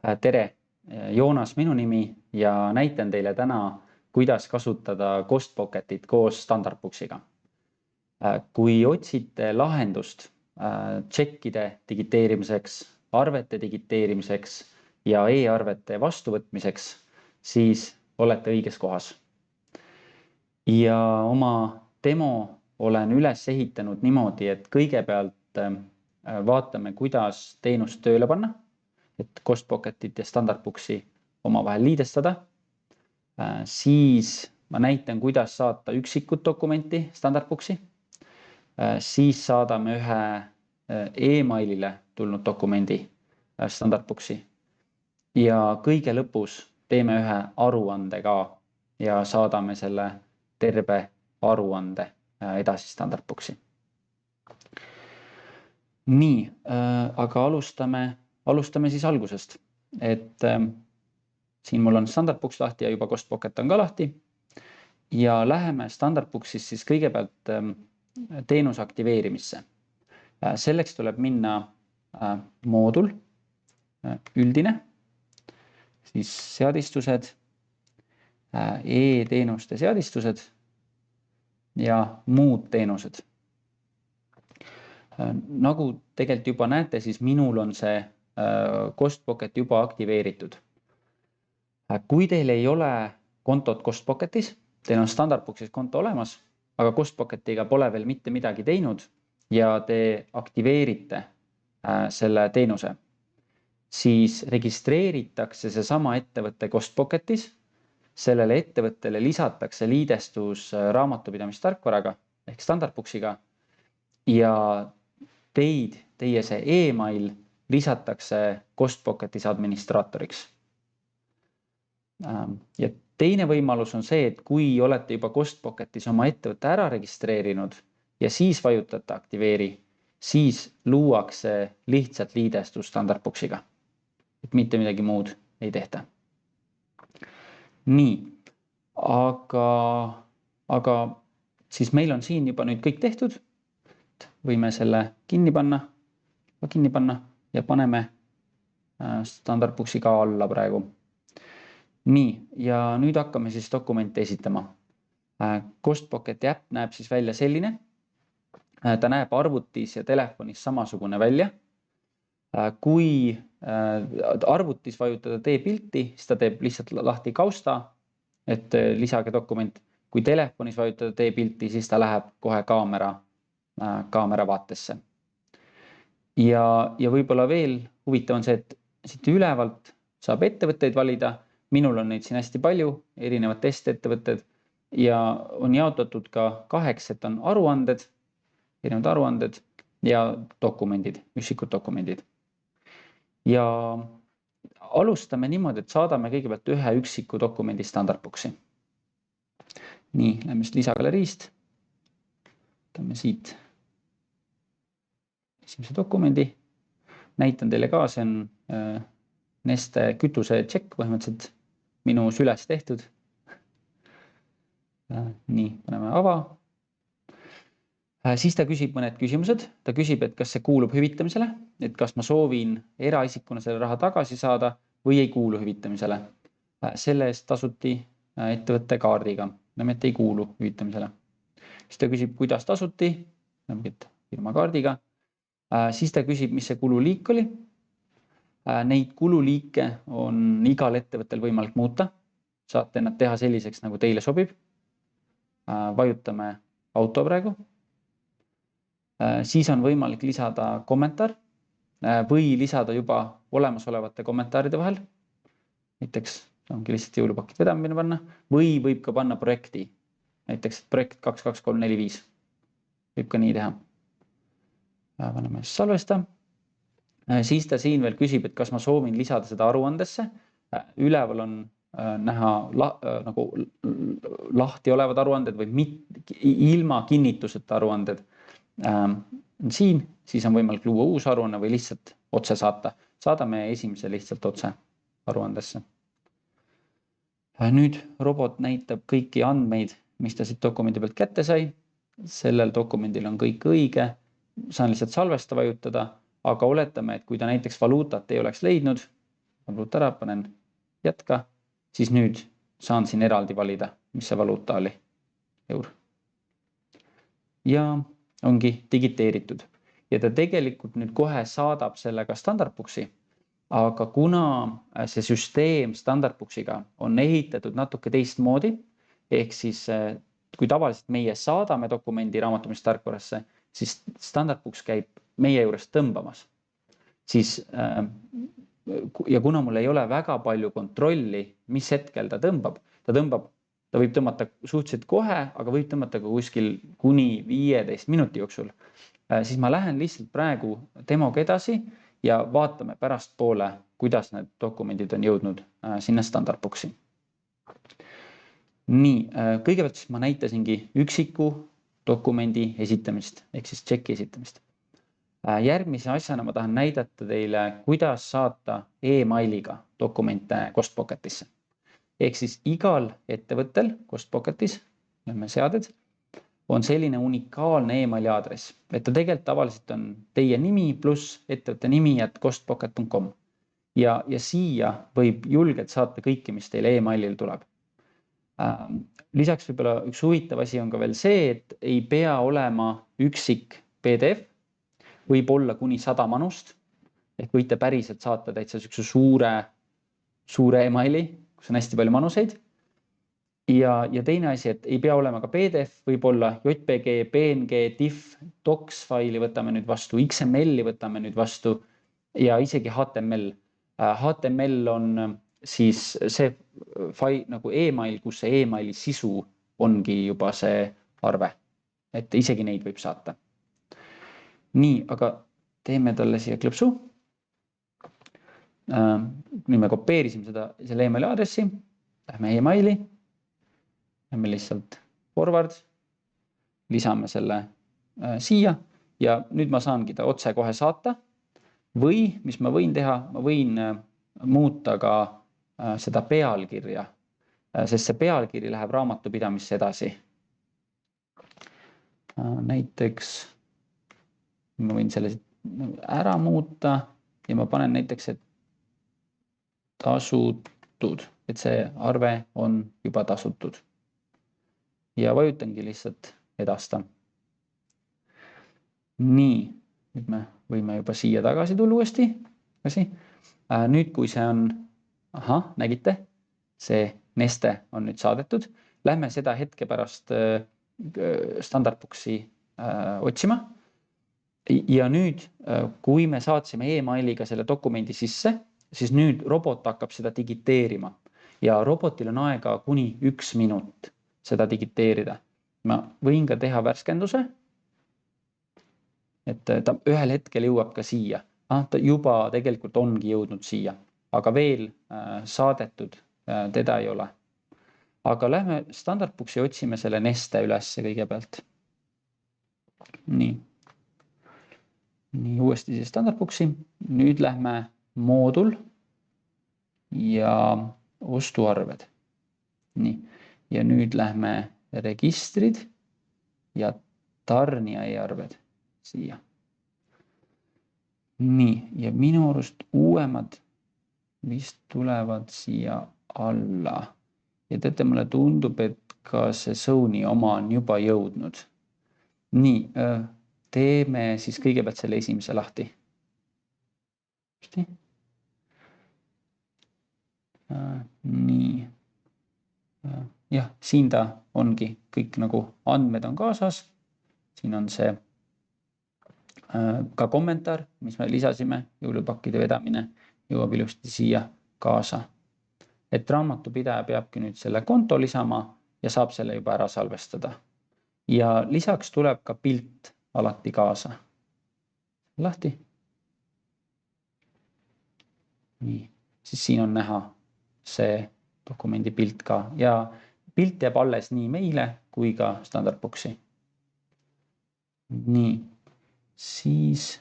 Tere, Joonas minu nimi ja näitan teile täna, kuidas kasutada CostPocketit koos Standardbooksiga. Kui otsite lahendust tšekkide digiteerimiseks, arvete digiteerimiseks ja e-arvete vastuvõtmiseks, siis olete õiges kohas. Ja oma demo olen üles ehitanud niimoodi, et kõigepealt vaatame, kuidas teenust tööle panna, et CostPocketit ja Standardbooksi omavahel liidestada. Siis ma näitan, kuidas saata üksikut dokumenti Standardbooksi. Siis saadame ühe e-mailile tulnud dokumendi Standardbooksi. Ja kõige lõpus teeme ühe aruande ka ja saadame selle terve aruande edasi Standardbooksi. Nii, aga alustame siis algusest. Et siin mul on Standardbooks lahti ja juba CostPocket on ka lahti. Ja läheme Standardbooksis siis kõigepealt teenuse aktiveerimisse. Selleks tuleb minna moodul, üldine, siis seadistused, e-teenuste seadistused ja muud teenused. Nagu tegelikult juba näete, siis minul on see CostPocket juba aktiveeritud. Kui teil ei ole kontot CostPocketis, teil on Standardbooksis konto olemas, aga CostPocketiga pole veel mitte midagi teinud ja te aktiveerite selle teenuse, siis registreeritakse see sama ettevõtte CostPocketis. Sellele ettevõttele lisatakse liidestus raamatupidamistarkvaraga ehk Standardbooksiga ja teie see e-mail lisatakse CostPocketis administraatoriks. Ja teine võimalus on see, et kui olete juba CostPocketis oma ettevõtte ära registreerinud ja siis vajutate aktiveeri, siis luuakse lihtsalt liidestus Standardbooksiga. Et mitte midagi muud ei tehta. Nii, aga siis meil on siin juba nüüd kõik tehtud. Võime selle kinni panna ja paneme Standardbooksi ka alla praegu. Nii, ja nüüd hakkame siis dokumente esitama. CostPocketi äpp näeb siis välja selline. Ta näeb arvutis ja telefonis samasugune välja. Kui arvutis vajutada tee pilti, siis ta teeb lihtsalt lahti kausta, et lisage dokument. Kui telefonis vajutada tee pilti, siis ta läheb kohe kaamera vaatesse. Ja võib-olla veel huvitav on see, et siit ülevalt saab ettevõtteid valida. Minul on neid siin hästi palju, erinevad testettevõtted ja on jaotatud ka 8, et on erinevad aruanded ja dokumendid, üksikud dokumendid. Ja alustame niimoodi, et saadame kõigepealt ühe üksiku dokumendi Standardbooksi. Nii, lähme lisagaleriist. Võtame siit esimese dokumendi. Näitan teile ka, see on Neste kütuse tšekk põhimõtteliselt minu süles tehtud. Nii, paneme ava. Siis ta küsib mõned küsimused. Ta küsib, et kas see kuulub hüvitamisele, et kas ma soovin eraisikuna selle raha tagasi saada või ei kuulu hüvitamisele. Selle eest tasuti ettevõtte kaardiga, et ei kuulu hüvitamisele. Siis ta küsib, kuidas tasuti, firma kaardiga. Siis ta küsib, mis see kululiik oli. Neid kululiike on igal ettevõttel võimalik muuta. Saate nad teha selliseks, nagu teile sobib. Vajutame auto praegu. Siis on võimalik lisada kommentaar või lisada juba olemasolevate kommentaaride vahel. Näiteks ongi lihtsalt jõulupakid vedamine panna või võib ka panna projekti. Näiteks projekt 22345. Võib ka nii teha. Paneme salvesta. Siis ta siin veel küsib, et kas ma soovin lisada seda aruandesse. Üleval on näha nagu lahti olevad aruanded või ilma kinnituseta aruanded. Siin siis on võimalik luua uus aruanne või lihtsalt otse saata. Saadame esimese lihtsalt otse aruandesse. Nüüd robot näitab kõiki andmeid, mis ta siit dokumendi pealt kätte sai. Sellel dokumendil on kõik õige. Saan lihtsalt salvesta vajutada. Aga oletame, et kui ta näiteks valuutat ei oleks leidnud, valuuta ära, panen jätka, siis nüüd saan siin eraldi valida, mis see valuuta oli, eur. Ja ongi digiteeritud ja ta tegelikult nüüd kohe saadab selle ka Standardbooksi, aga kuna see süsteem Standardbooksiga on ehitatud natuke teistmoodi, ehk siis kui tavaliselt meie saadame dokumendi raamatupidamistarkvarasse, siis Standardbooks käib meie juures tõmbamas. Siis, ja kuna mul ei ole väga palju kontrolli, mis hetkel ta tõmbab, ta võib tõmmata suhteliselt kohe, aga võib tõmmata ka kuskil kuni 15 minuti jooksul, siis ma lähen lihtsalt praegu demoga edasi ja vaatame pärast poole, kuidas need dokumendid on jõudnud sinna Standardbooksi. Nii, kõigepealt siis ma näitasingi üksiku dokumendi esitamist, ehk siis tšeki esitamist. Järgmise asjana ma tahan näidata teile, kuidas saata e-mailiga dokumente Costpocketisse. Ehk siis igal ettevõttel Costpocketis, seaded, on selline unikaalne e-maili aadress, et ta tegelikult tavaliselt on teie nimi pluss ettevõtte nimi @costpocket.com ja siia võib julgelt saata kõike, mis teile e-mailil tuleb. Lisaks võib-olla üks huvitav asi on ka veel see, et ei pea olema üksik PDF, võib olla kuni 100 manust, ehk võite päriselt saata täitsa suure e-maili, kus on hästi palju manuseid. Ja teine asi, et ei pea olema ka PDF, võib olla JPG, PNG, TIFF, DOCS faili võtame nüüd vastu, XML-i võtame nüüd vastu ja isegi HTML. HTML on siis see fail nagu e-mail, kus see e-maili sisu ongi juba see arve, et isegi neid võib saata. Nii, aga teeme talle siia klõpsu. Nüüd me kopeerisime selle e-maili aadressi, lähme e-maili, lähme lihtsalt forward, lisame selle siia ja nüüd ma saangi ta otse kohe saata või mis ma võin teha, ma võin muuta ka seda pealkirja, sest see pealkiri läheb raamatupidamisse edasi. Näiteks ma võin selle ära muuta ja ma panen näiteks, et tasutud, et see arve on juba tasutud. Ja vajutangi lihtsalt edasta. Nii, nüüd me võime juba siia tagasi tulla uuesti. Nüüd, kui see on, nägite, see neste on nüüd saadetud. Lähme seda hetke pärast Standardbooksi otsima. Ja nüüd, kui me saatsime e-mailiga selle dokumendi sisse, siis nüüd robot hakkab seda digiteerima ja robotil on aega kuni 1 minut seda digiteerida. Ma võin ka teha värskenduse, et ta ühel hetkel jõuab ka siia. Ta juba tegelikult ongi jõudnud siia, aga veel saadetud teda ei ole. Aga lähme Standardbooksi ja otsime selle neste üles kõigepealt. Nii, uuesti siis Standardbooksi. Nüüd lähme moodul ja ostuarved. Nii. Ja nüüd lähme registrid ja tarnija e-arved siia. Nii, ja minu arust uuemad vist tulevad siia alla. Ja teate, mulle tundub, et ka see Sony oma on juba jõudnud. Nii, teeme siis kõigepealt selle esimese lahti. Nii. Jah, siin ta ongi, kõik nagu andmed on kaasas. Siin on see ka kommentaar, mis me lisasime, jõulupakkide vedamine jõuab ilusti siia kaasa. Et raamatupidaja peabki nüüd selle konto lisama ja saab selle juba ära salvestada. Ja lisaks tuleb ka pilt alati kaasa. Lahti. Nii, siis siin on näha see dokumendi pilt ka ja pilt jääb alles nii meile kui ka Standardbooksi. Nii, siis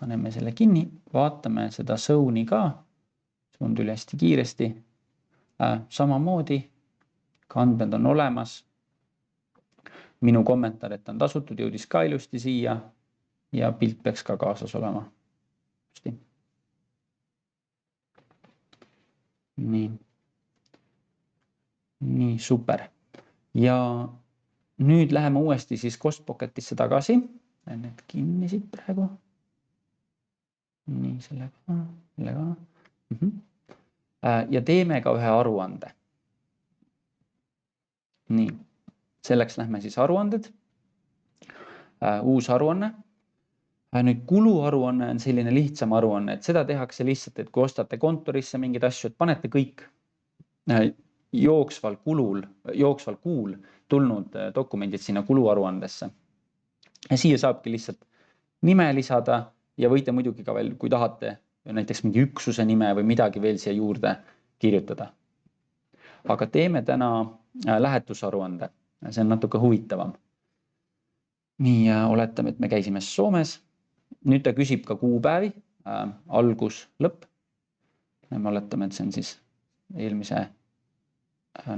paneme selle kinni, vaatame seda Sony ka. See on tuli hästi kiiresti. Samamoodi, andmed on olemas. Minu kommentaar, et on tasutud, jõudis ka ilusti siia ja pilt peaks ka kaasas olema. Nii, super. Ja nüüd läheme uuesti siis Costpocketisse tagasi. Need kinni siit praegu. Nii, sellega. Ja teeme ka ühe aruande. Nii, selleks lähme siis aruanded. Uus aruanne. Nüüd kuluaruanne on selline lihtsam aruanne, et seda tehakse lihtsalt, et kui ostate kontorisse mingeid asju, et panete kõik jooksval kuul tulnud dokumendid sinna kuluaruandesse. Ja siia saabki lihtsalt nime lisada ja võite muidugi ka veel, kui tahate, näiteks mingi üksuse nime või midagi veel siia juurde kirjutada. Aga teeme täna lähetusaruande. See on natuke huvitavam. Nii, oletame, et me käisime Soomes. Nüüd ta küsib ka kuupäevi, algus, lõpp. Me oletame, et see on siis eelmise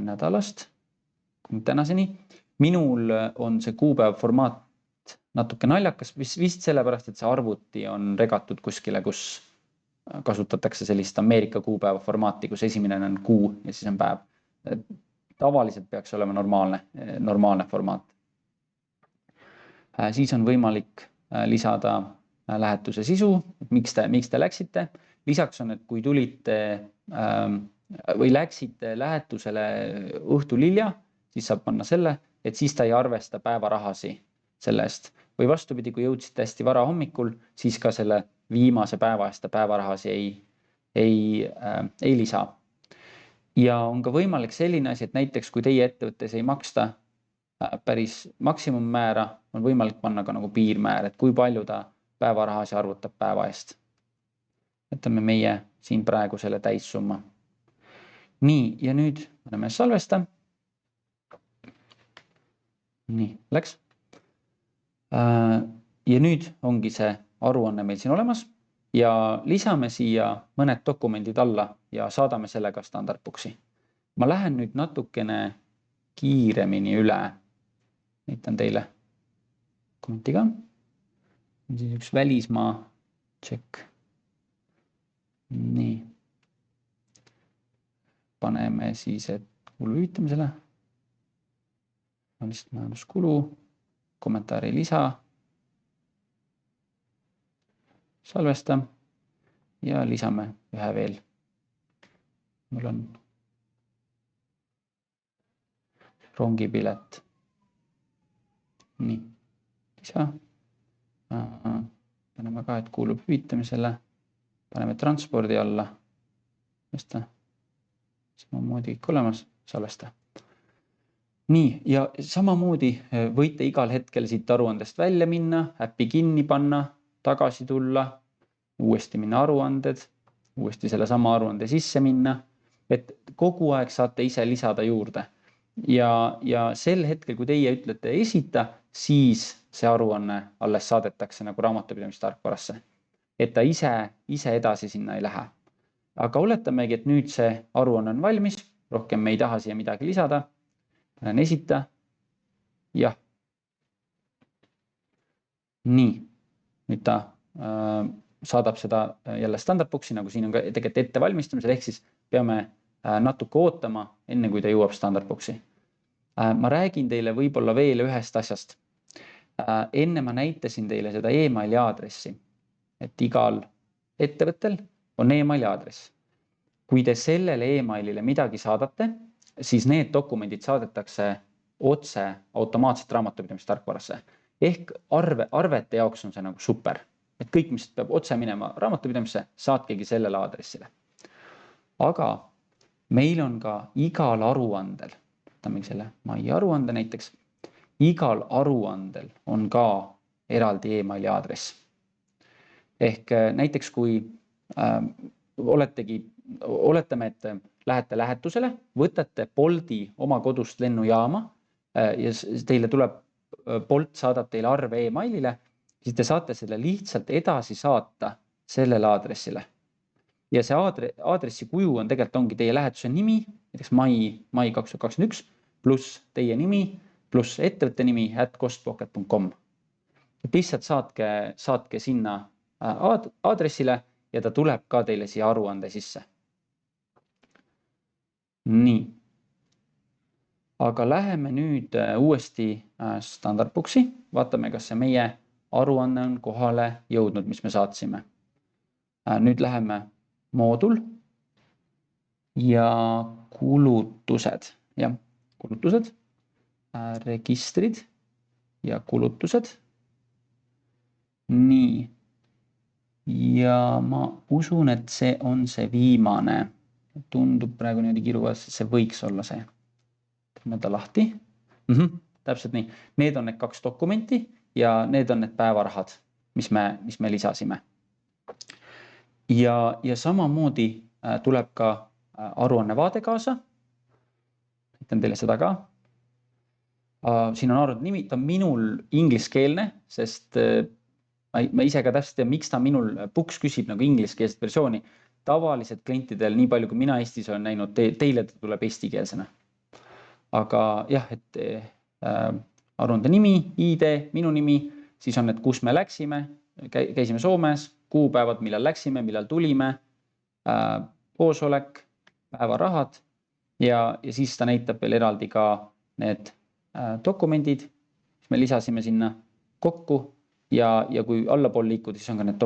nädalast kuni tänaseni. Minul on see kuupäev formaat natuke naljakas, vist sellepärast, et see arvuti on regatud kuskile, kus kasutatakse sellist Ameerika kuupäeva formaati, kus esimene on kuu ja siis on päev. Tavaliselt peaks olema normaalne formaat. Siis on võimalik lisada lähetuse sisu, et miks te läksite. Lisaks on, et kui tulite või läksite lähetusele õhtul hilja, siis saab panna selle, et siis ta ei arvesta päevarahasi selle eest. Või vastupidi, kui jõudsite hästi vara hommikul, siis ka selle viimase päeva eest päevarahasi ei lisa. Ja on ka võimalik selline asi, et näiteks kui teie ettevõttes ei maksta päris maksimummäära, on võimalik panna ka nagu piirmäär, et kui palju ta päevarahasi arvutab päeva eest. Võtame meie siin praegu selle täissumma. Nii, ja nüüd paneme salvesta. Nii, läks. Ja nüüd ongi see aruanne meil siin olemas ja lisame siia mõned dokumendid alla ja saadame sellega Standardboxi. Ma lähen nüüd natukene kiiremini üle. Näitan teile dokumentiga. Siis üks välismaa check. Nii. Paneme siis, et kulu hüvitamisele. Lihtsalt majanduskulu, kommentaari lisa, salvesta ja lisame ühe veel. Mul on rongipilet. Nii, lisa. Paneme ka, et kuulub hüvitamisele. Paneme transpordi alla. Samamoodi kõik olemas, salvesta. Nii, ja samamoodi võite igal hetkel siit aruandest välja minna, äppi kinni panna, tagasi tulla, uuesti minna aruanded, uuesti selle sama aruande sisse minna, et kogu aeg saate ise lisada juurde. Ja sel hetkel, kui teie ütlete esita, siis see aruanne alles saadetakse nagu raamatupidamistarkvarasse, et ta ise edasi sinna ei lähe. Aga oletamegi, et nüüd see aruanne on valmis, rohkem me ei taha siia midagi lisada. Panen esita. Jah. Nii, nüüd ta saadab seda jälle Standardboxi, nagu siin on ka tegelikult ettevalmistamisel, ehk siis peame natuke ootama, enne kui ta jõuab Standardboxi. Ma räägin teile võib-olla veel ühest asjast. Enne ma näitasin teile seda emaili aadressi, et igal ettevõttel on emaili aadress. Kui te sellele emailile midagi saadate, siis need dokumendid saadetakse otse automaatselt raamatupidamistarkvarasse. Ehk arvete jaoks on see nagu super. Et kõik, mis peab otse minema raamatupidamisse, saatkegi sellele aadressile. Aga meil on ka igal aruandel, võtamegi selle mai aruande näiteks, igal aruandel on ka eraldi emaili aadress. Ehk näiteks kui oletame, et lähete lähetusele, võtate Bolti oma kodust lennujaama ja teile tuleb, Bolt saadab teile arve emailile, siis te saate selle lihtsalt edasi saata sellele aadressile. Ja see aadressi kuju on tegelikult ongi teie lähetuse nimi, näiteks mai 2021, pluss teie nimi, pluss ettevõtte nimi @costpocket.com. Lihtsalt saatke sinna aadressile ja ta tuleb ka teile siia aruande sisse. Nii. Aga läheme nüüd uuesti Standardbooksi, vaatame, kas see meie aruanne on kohale jõudnud, mis me saatsime. Nüüd läheme moodul ja kulutused, jah, kulutused, registrid ja kulutused. Nii. Ja ma usun, et see on see viimane. Tundub praegu niimoodi kiruvas, see võiks olla see. Teeme ta lahti. Täpselt nii. Need on need 2 dokumenti ja need on need päevarahad, mis me lisasime. Ja samamoodi tuleb ka aruannevaade kaasa. Näitan teile seda ka. Siin on aruanne nimi, ta on minul ingliskeelne, sest ma ise ka täpselt tea, miks ta minul Books küsib nagu ingliskeelset versiooni. Tavaliselt klientidel, nii palju kui mina Eestis olen näinud, teile ta tuleb eestikeelsena. Aga jah, et aruande nimi, ID, minu nimi, siis on need, kus me läksime, käisime Soomes, kuupäevad, millal läksime, millal tulime, koosolek, päevarahad ja siis ta näitab veel eraldi ka need dokumendid, mis me lisasime sinna kokku ja kui allapool liikuda, siis on ka need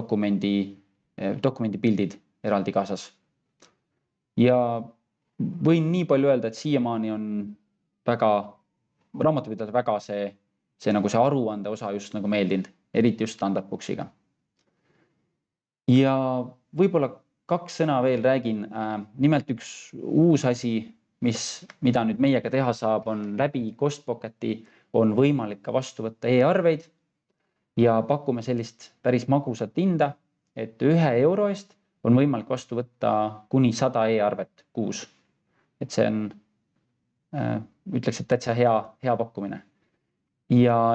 dokumendi pildid eraldi kaasas. Ja võin nii palju öelda, et siiamaani on raamatupidajale väga see nagu see aruande osa just nagu meeldinud, eriti just Standardbooksiga. Ja võib-olla 2 sõna veel räägin. Nimelt üks uus asi, mida nüüd meiega teha saab, on läbi Costpocketi on võimalik ka vastu võtta e-arveid ja pakume sellist päris magusat hinda, et 1 euro eest on võimalik vastu võtta kuni 100 e-arvet kuus. Et see on, ütleks, et täitsa hea pakkumine. Ja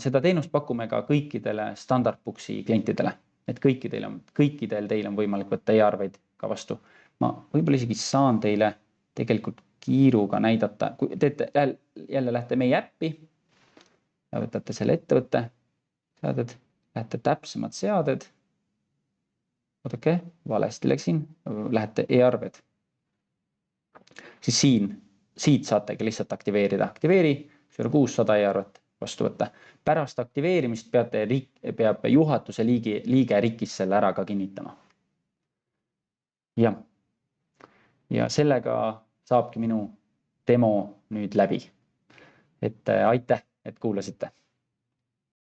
seda teenust pakume ka kõikidele Standardbooksi klientidele, et kõikidel teil on võimalik võtta e-arveid ka vastu. Ma võib-olla isegi saan teile tegelikult kiiruga näidata, kui teete jälle lähete meie äppi ja võtate selle ettevõtte seaded, lähete täpsemad seaded. Oodake, valesti läksin, lähete e-arved. Siis siit saategi lihtsalt aktiveerida. Aktiveeri, 600 e-arvet vastu võtta. Pärast aktiveerimist peab juhatuse liige RIK-is selle ära ka kinnitama. Ja sellega saabki minu demo nüüd läbi. Et aitäh, et kuulasite.